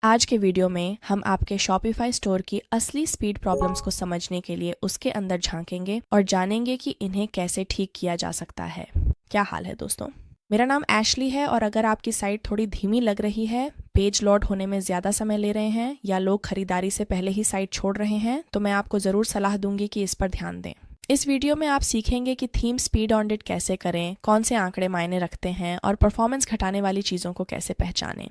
आज के वीडियो में हम आपके शॉपिफाई स्टोर की असली स्पीड प्रॉब्लम्स को समझने के लिए उसके अंदर झांकेंगे और जानेंगे कि इन्हें कैसे ठीक किया जा सकता है। क्या हाल है दोस्तों? मेरा नाम एशली है और अगर आपकी साइट थोड़ी धीमी लग रही है, पेज लोड होने में ज़्यादा समय ले रहे हैं या लोग खरीदारी से पहले ही साइट छोड़ रहे हैं, तो मैं आपको ज़रूर सलाह दूंगी कि इस पर ध्यान दें। इस वीडियो में आप सीखेंगे कि थीम स्पीड ऑडिट कैसे करें, कौन से आंकड़े मायने रखते हैं और परफॉर्मेंस घटाने वाली चीज़ों को कैसे पहचानें।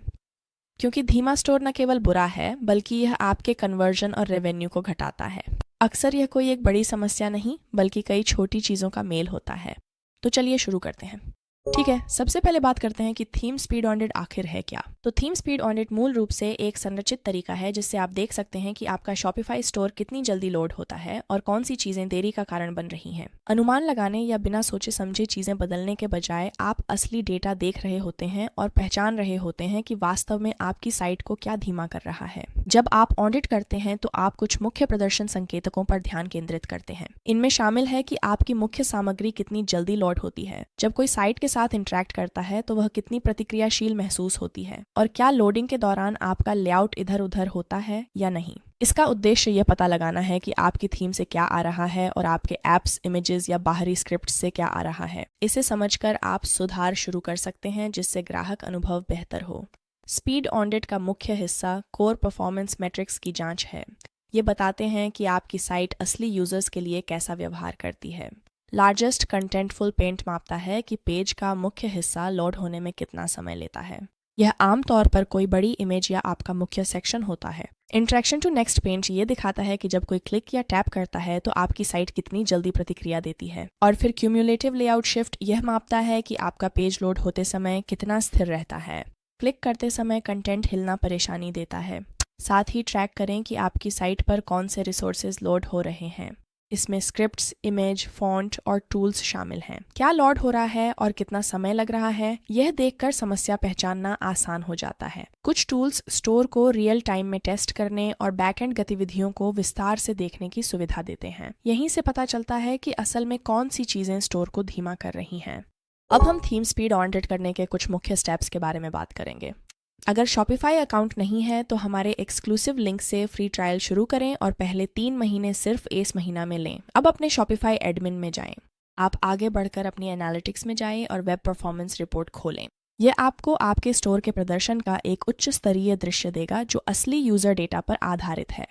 क्योंकि धीमा स्टोर न केवल बुरा है, बल्कि यह आपके कन्वर्जन और रेवेन्यू को घटाता है। अक्सर यह कोई एक बड़ी समस्या नहीं, बल्कि कई छोटी चीज़ों का मेल होता है। तो चलिए शुरू करते हैं। ठीक है, सबसे पहले बात करते हैं कि थीम स्पीड ऑडिट आखिर है क्या। तो थीम स्पीड ऑडिट मूल रूप से एक संरचित तरीका है जिससे आप देख सकते हैं कि आपका शॉपिफाई स्टोर कितनी जल्दी लोड होता है और कौन सी चीजें देरी का कारण बन रही हैं। अनुमान लगाने या बिना सोचे समझे चीजें बदलने के बजाय आप असली डेटा देख रहे होते हैं और पहचान रहे होते हैं कि वास्तव में आपकी साइट को क्या धीमा कर रहा है। जब आप ऑडिट करते हैं तो आप कुछ मुख्य प्रदर्शन संकेतकों पर ध्यान केंद्रित करते हैं। इनमें शामिल है कि आपकी मुख्य सामग्री कितनी जल्दी लोड होती है, जब कोई साइट के साथ इंटरेक्ट करता है तो वह कितनी प्रतिक्रियाशील महसूस होती है, और क्या लोडिंग के दौरान आपका लेआउट इधर उधर होता है या नहीं। इसका उद्देश्य यह पता लगाना है कि आपकी थीम से क्या आ रहा है और आपके एप्स, इमेजेस या बाहरी स्क्रिप्ट से क्या आ रहा है। इसे समझकर आप सुधार शुरू कर सकते हैं जिससे ग्राहक अनुभव बेहतर हो। स्पीड ऑडिट का मुख्य हिस्सा कोर परफॉर्मेंस मैट्रिक्स की जांच है। ये बताते हैं कि आपकी साइट असली यूजर्स के लिए कैसा व्यवहार करती है। लार्जेस्ट कंटेंटफुल पेंट मापता है कि पेज का मुख्य हिस्सा लोड होने में कितना समय लेता है। यह आमतौर पर कोई बड़ी इमेज या आपका मुख्य सेक्शन होता है। इंटरेक्शन टू नेक्स्ट पेज ये दिखाता है कि जब कोई क्लिक या टैप करता है तो आपकी साइट कितनी जल्दी प्रतिक्रिया देती है। और फिर क्यूमुलेटिव लेआउट शिफ्ट यह मापता है कि आपका पेज लोड होते समय कितना स्थिर रहता है। क्लिक करते समय कंटेंट हिलना परेशानी देता है। साथ ही ट्रैक करें कि आपकी साइट पर कौन से रिसोर्सेज लोड हो रहे हैं। इसमें स्क्रिप्ट्स, इमेज, फॉन्ट और टूल्स शामिल हैं। क्या लोड हो रहा है और कितना समय लग रहा है, यह देखकर समस्या पहचानना आसान हो जाता है। कुछ टूल्स स्टोर को रियल टाइम में टेस्ट करने और बैकएंड गतिविधियों को विस्तार से देखने की सुविधा देते हैं। यहीं से पता चलता है कि असल में कौन सी चीजें स्टोर को धीमा कर रही हैं। अब हम थीम स्पीड ऑडिट करने के कुछ मुख्य स्टेप्स के बारे में बात करेंगे। अगर शॉपिफाई अकाउंट नहीं है तो हमारे एक्सक्लूसिव लिंक से फ्री ट्रायल शुरू करें और पहले 3 महीने सिर्फ इस महीना में लें। अब अपने शॉपिफाई एडमिन में जाएं। आप आगे बढ़कर अपनी एनालिटिक्स में जाएं और वेब परफॉर्मेंस रिपोर्ट खोलें। यह आपको आपके स्टोर के प्रदर्शन का एक उच्च स्तरीय दृश्य देगा जो असली यूजर डेटा पर आधारित है।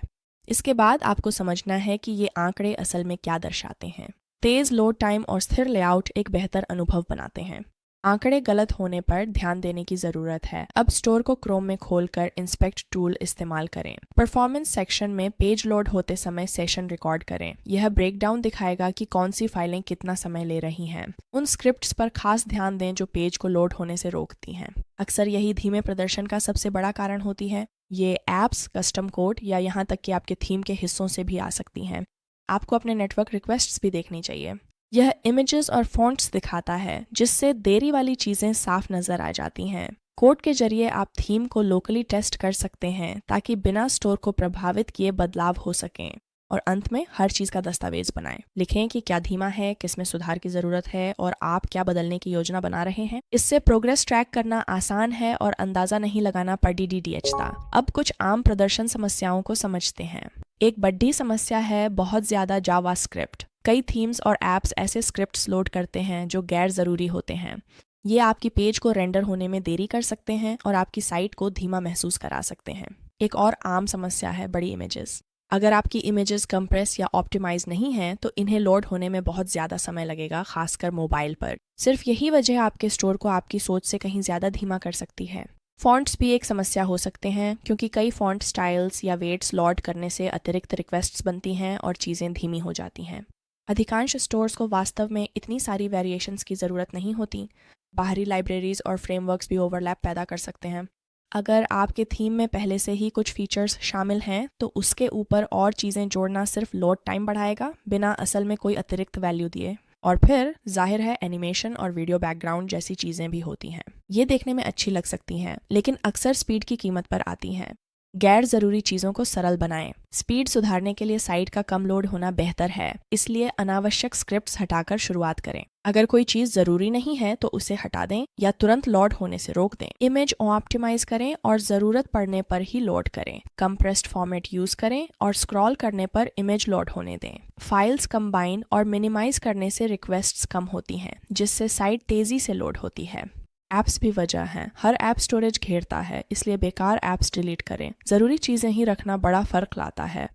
इसके बाद आपको समझना है कि ये आंकड़े असल में क्या दर्शाते हैं। तेज लोड टाइम और स्थिर लेआउट एक बेहतर अनुभव बनाते हैं। आंकड़े गलत होने पर ध्यान देने की जरूरत है। अब स्टोर को क्रोम में खोलकर इंस्पेक्ट टूल इस्तेमाल करें। परफॉर्मेंस सेक्शन में पेज लोड होते समय सेशन रिकॉर्ड करें। यह ब्रेकडाउन दिखाएगा कि कौन सी फाइलें कितना समय ले रही हैं। उन स्क्रिप्ट्स पर खास ध्यान दें जो पेज को लोड होने से रोकती हैं। अक्सर यही धीमे प्रदर्शन का सबसे बड़ा कारण होती है। ये एप्स, कस्टम कोड या यहाँ तक कि आपके थीम के हिस्सों से भी आ सकती हैं। आपको अपने नेटवर्क रिक्वेस्ट्स भी देखनी चाहिए। यह इमेजेस और फॉन्ट्स दिखाता है जिससे देरी वाली चीजें साफ नजर आ जाती हैं। कोड के जरिए आप थीम को लोकली टेस्ट कर सकते हैं ताकि बिना स्टोर को प्रभावित किए बदलाव हो सकें। और अंत में हर चीज का दस्तावेज बनाएं। लिखें कि क्या धीमा है, किसमें सुधार की जरूरत है और आप क्या बदलने की योजना बना रहे हैं। इससे प्रोग्रेस ट्रैक करना आसान है और अंदाजा नहीं लगाना पड़ी DDHता। अब कुछ आम प्रदर्शन समस्याओं को समझते हैं। एक बड़ी समस्या है बहुत ज्यादा जावास्क्रिप्ट। कई थीम्स और एप्स ऐसे स्क्रिप्ट्स लोड करते हैं जो गैर ज़रूरी होते हैं। ये आपकी पेज को रेंडर होने में देरी कर सकते हैं और आपकी साइट को धीमा महसूस करा सकते हैं। एक और आम समस्या है बड़ी इमेजेस। अगर आपकी इमेजेस कंप्रेस या ऑप्टिमाइज नहीं हैं तो इन्हें लोड होने में बहुत ज़्यादा समय लगेगा, खासकर मोबाइल पर। सिर्फ यही वजह आपके स्टोर को आपकी सोच से कहीं ज़्यादा धीमा कर सकती है। फॉन्ट्स भी एक समस्या हो सकते हैं क्योंकि कई फॉन्ट स्टाइल्स या वेट्स लोड करने से अतिरिक्त रिक्वेस्ट्स बनती हैं और चीज़ें धीमी हो जाती हैं। अधिकांश स्टोर्स को वास्तव में इतनी सारी वेरिएशंस की ज़रूरत नहीं होती। बाहरी लाइब्रेरीज और फ्रेमवर्क्स भी ओवरलैप पैदा कर सकते हैं। अगर आपके थीम में पहले से ही कुछ फीचर्स शामिल हैं तो उसके ऊपर और चीज़ें जोड़ना सिर्फ लोड टाइम बढ़ाएगा बिना असल में कोई अतिरिक्त वैल्यू दिए। और फिर जाहिर है एनिमेशन और वीडियो बैकग्राउंड जैसी चीज़ें भी होती हैं। ये देखने में अच्छी लग सकती हैं लेकिन अक्सर स्पीड की कीमत पर आती हैं। गैर जरूरी चीजों को सरल बनाएं। स्पीड सुधारने के लिए साइट का कम लोड होना बेहतर है, इसलिए अनावश्यक स्क्रिप्ट्स हटाकर शुरुआत करें। अगर कोई चीज जरूरी नहीं है तो उसे हटा दें या तुरंत लोड होने से रोक दें। इमेज ऑप्टिमाइज करें और जरूरत पड़ने पर ही लोड करें। कंप्रेस्ड फॉर्मेट यूज करें और स्क्रॉल करने पर इमेज लोड होने दें। फाइल्स कंबाइन और मिनिमाइज करने से रिक्वेस्ट्स कम होती हैं, जिससे साइट तेजी से लोड होती है। ऐप्स भी वजह हैं। हर ऐप स्टोरेज घेरता है, इसलिए बेकार ऐप्स डिलीट करें। जरूरी चीजें ही रखना बड़ा फर्क लाता है।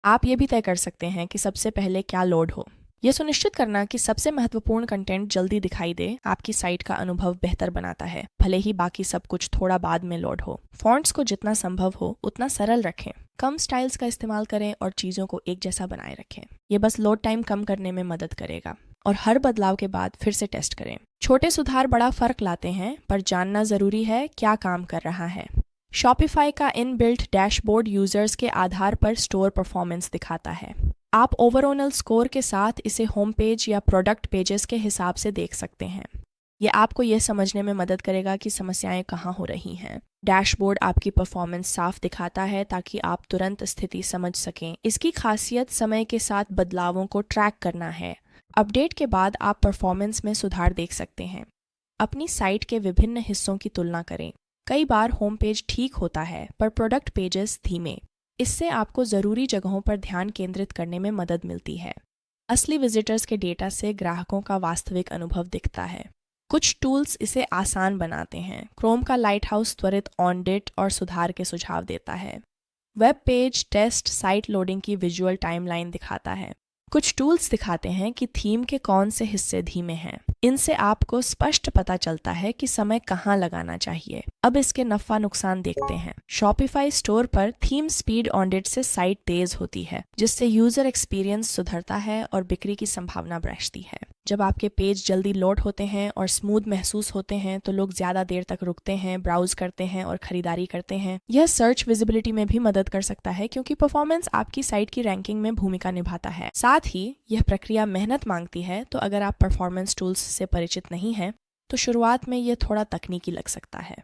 आप ये भी तय कर सकते हैं कि सबसे पहले क्या लोड हो। यह सुनिश्चित करना कि सबसे महत्वपूर्ण कंटेंट जल्दी दिखाई दे आपकी साइट का अनुभव बेहतर बनाता है, भले ही बाकी सब कुछ थोड़ा बाद में लोड हो। फॉन्ट्स को जितना संभव हो उतना सरल रखें। कम स्टाइल्स का इस्तेमाल करें और चीजों को एक जैसा बनाए रखें। ये बस लोड टाइम कम करने में मदद करेगा। और हर बदलाव के बाद फिर से टेस्ट करें। छोटे सुधार बड़ा फर्क लाते हैं, पर जानना जरूरी है क्या काम कर रहा है। शॉपिफाई का इनबिल्ट डैशबोर्ड यूजर्स के आधार पर स्टोर परफॉर्मेंस दिखाता है। आप ओवरऑल स्कोर के साथ इसे होम पेज या प्रोडक्ट पेजेस के हिसाब से देख सकते हैं। ये आपको यह समझने में मदद करेगा कि समस्याएं कहाँ हो रही हैं। डैशबोर्ड आपकी परफॉर्मेंस साफ दिखाता है ताकि आप तुरंत स्थिति समझ सकें। इसकी खासियत समय के साथ बदलावों को ट्रैक करना है। अपडेट के बाद आप परफॉर्मेंस में सुधार देख सकते हैं। अपनी साइट के विभिन्न हिस्सों की तुलना करें। कई बार होम पेज ठीक होता है पर प्रोडक्ट पेजेस धीमे। इससे आपको ज़रूरी जगहों पर ध्यान केंद्रित करने में मदद मिलती है। असली विजिटर्स के डेटा से ग्राहकों का वास्तविक अनुभव दिखता है। कुछ टूल्स इसे आसान बनाते हैं। क्रोम का लाइट हाउस त्वरित ऑडिट और सुधार के सुझाव देता है। Web page test site loading की विजुअल टाइमलाइन दिखाता है। कुछ टूल्स दिखाते हैं कि थीम के कौन से हिस्से धीमे हैं। इनसे आपको स्पष्ट पता चलता है कि समय कहाँ लगाना चाहिए। अब इसके नफा नुकसान देखते हैं। शॉपिफाई स्टोर पर थीम स्पीड ऑडिट से साइट तेज होती है, जिससे यूजर एक्सपीरियंस सुधरता है और बिक्री की संभावना बढ़ती है। जब आपके पेज जल्दी लोड होते हैं और स्मूथ महसूस होते हैं तो लोग ज्यादा देर तक रुकते हैं, ब्राउज करते हैं और खरीदारी करते हैं। यह सर्च विजिबिलिटी में भी मदद कर सकता है, क्योंकि परफॉर्मेंस आपकी साइट की रैंकिंग में भूमिका निभाता है। साथ ही यह प्रक्रिया मेहनत मांगती है, तो अगर आप परफॉर्मेंस टूल्स से परिचित नहीं हैं तो शुरुआत में यह थोड़ा तकनीकी लग सकता है।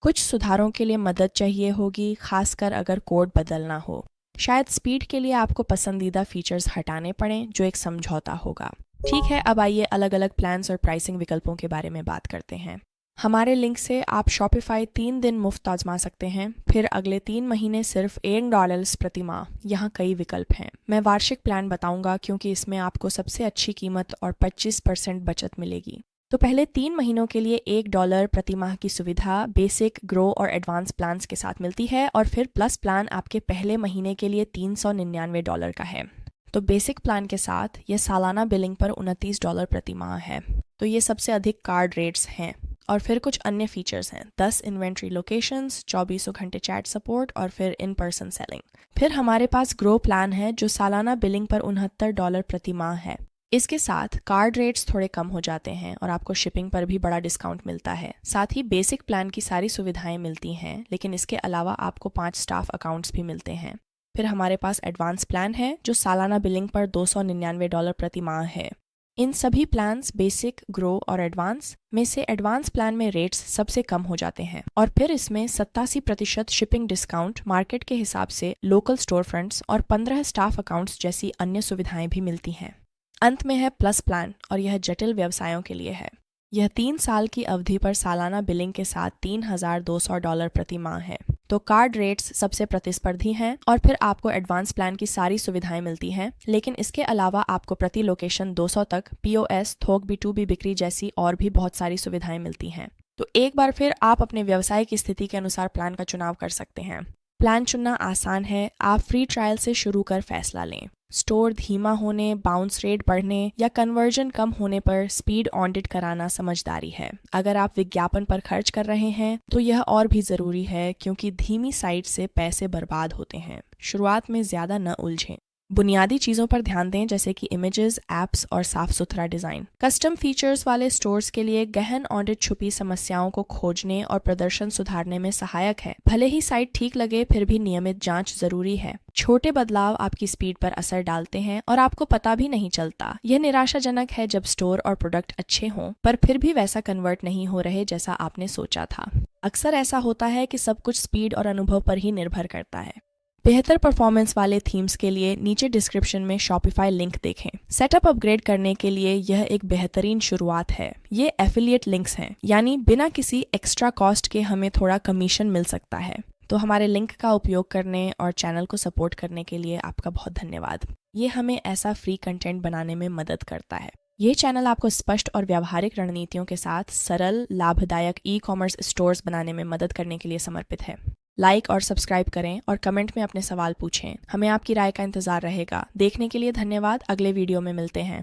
कुछ सुधारों के लिए मदद चाहिए होगी, खासकर अगर कोड बदलना हो। शायद स्पीड के लिए आपको पसंदीदा फीचर्स हटाने पड़ें, जो एक समझौता होगा। ठीक है, अब आइए अलग अलग प्लान्स और प्राइसिंग विकल्पों के बारे में बात करते हैं। हमारे लिंक से आप शॉपिफाई 3 दिन मुफ्त आजमा सकते हैं, फिर अगले 3 महीने सिर्फ $8 प्रति माह। यहाँ कई विकल्प हैं। मैं वार्षिक प्लान बताऊंगा क्योंकि इसमें आपको सबसे अच्छी कीमत और 25% बचत मिलेगी। तो पहले 3 महीनों के लिए $1 प्रति माह की सुविधा बेसिक, ग्रो और एडवांस प्लान्स के साथ मिलती है, और फिर प्लस प्लान आपके पहले महीने के लिए $399 का है। तो बेसिक प्लान के साथ यह सालाना बिलिंग पर $29 प्रति माह है। तो ये सबसे अधिक कार्ड रेट्स हैं। और फिर कुछ अन्य फीचर्स हैं। 10 इन्वेंट्री लोकेशंस, 24 घंटे चैट सपोर्ट और फिर इन पर्सन सेलिंग। फिर हमारे पास ग्रो प्लान है जो सालाना बिलिंग पर $69 प्रति माह है। इसके साथ कार्ड रेट्स थोड़े कम हो जाते हैं और आपको शिपिंग पर भी बड़ा डिस्काउंट मिलता है। साथ ही बेसिक प्लान की सारी सुविधाएं मिलती हैं, लेकिन इसके अलावा आपको 5 स्टाफ अकाउंट्स भी मिलते हैं। फिर हमारे पास एडवांस प्लान है जो सालाना बिलिंग पर $299 प्रति माह है। इन सभी प्लान्स बेसिक, ग्रो और एडवांस में से एडवांस प्लान में रेट्स सबसे कम हो जाते हैं, और फिर इसमें 87% शिपिंग डिस्काउंट, मार्केट के हिसाब से लोकल स्टोर फ्रंट्स और 15 स्टाफ अकाउंट्स जैसी अन्य सुविधाएं भी मिलती हैं। अंत में है प्लस प्लान, और यह जटिल व्यवसायों के लिए है। यह 3 साल की अवधि पर सालाना बिलिंग के साथ $3200 प्रति माह है। तो कार्ड रेट्स सबसे प्रतिस्पर्धी हैं, और फिर आपको एडवांस प्लान की सारी सुविधाएं मिलती हैं, लेकिन इसके अलावा आपको प्रति लोकेशन 200 तक POS, थोक B2B बिक्री जैसी और भी बहुत सारी सुविधाएं मिलती हैं। तो एक बार फिर आप अपने व्यवसाय की स्थिति के अनुसार प्लान का चुनाव कर सकते हैं। प्लान चुनना आसान है। आप फ्री ट्रायल से शुरू कर फैसला लें। स्टोर धीमा होने, बाउंस रेट बढ़ने या कन्वर्जन कम होने पर स्पीड ऑडिट कराना समझदारी है। अगर आप विज्ञापन पर खर्च कर रहे हैं तो यह और भी जरूरी है, क्योंकि धीमी साइट से पैसे बर्बाद होते हैं। शुरुआत में ज्यादा न उलझें। बुनियादी चीज़ों पर ध्यान दें जैसे कि इमेजेस, एप्स और साफ सुथरा डिज़ाइन। कस्टम फीचर्स वाले स्टोर्स के लिए गहन ऑडिट छुपी समस्याओं को खोजने और प्रदर्शन सुधारने में सहायक है। भले ही साइट ठीक लगे, फिर भी नियमित जांच जरूरी है। छोटे बदलाव आपकी स्पीड पर असर डालते हैं और आपको पता भी नहीं चलता। यह निराशाजनक है जब स्टोर और प्रोडक्ट अच्छे हों पर फिर भी वैसा कन्वर्ट नहीं हो रहे जैसा आपने सोचा था। अक्सर ऐसा होता है कि सब कुछ स्पीड और अनुभव पर ही निर्भर करता है। बेहतर परफॉर्मेंस वाले थीम्स के लिए नीचे डिस्क्रिप्शन में शॉपिफाई लिंक देखें। सेटअप अपग्रेड करने के लिए यह एक बेहतरीन शुरुआत है। ये एफिलिएट लिंक्स हैं, यानी बिना किसी एक्स्ट्रा कॉस्ट के हमें थोड़ा कमीशन मिल सकता है। तो हमारे लिंक का उपयोग करने और चैनल को सपोर्ट करने के लिए आपका बहुत धन्यवाद। ये हमें ऐसा फ्री कंटेंट बनाने में मदद करता है। ये चैनल आपको स्पष्ट और व्यावहारिक रणनीतियों के साथ सरल, लाभदायक ई-कॉमर्स स्टोर्स बनाने में मदद करने के लिए समर्पित है। लाइक और सब्सक्राइब करें और कमेंट में अपने सवाल पूछें। हमें आपकी राय का इंतजार रहेगा। देखने के लिए धन्यवाद। अगले वीडियो में मिलते हैं।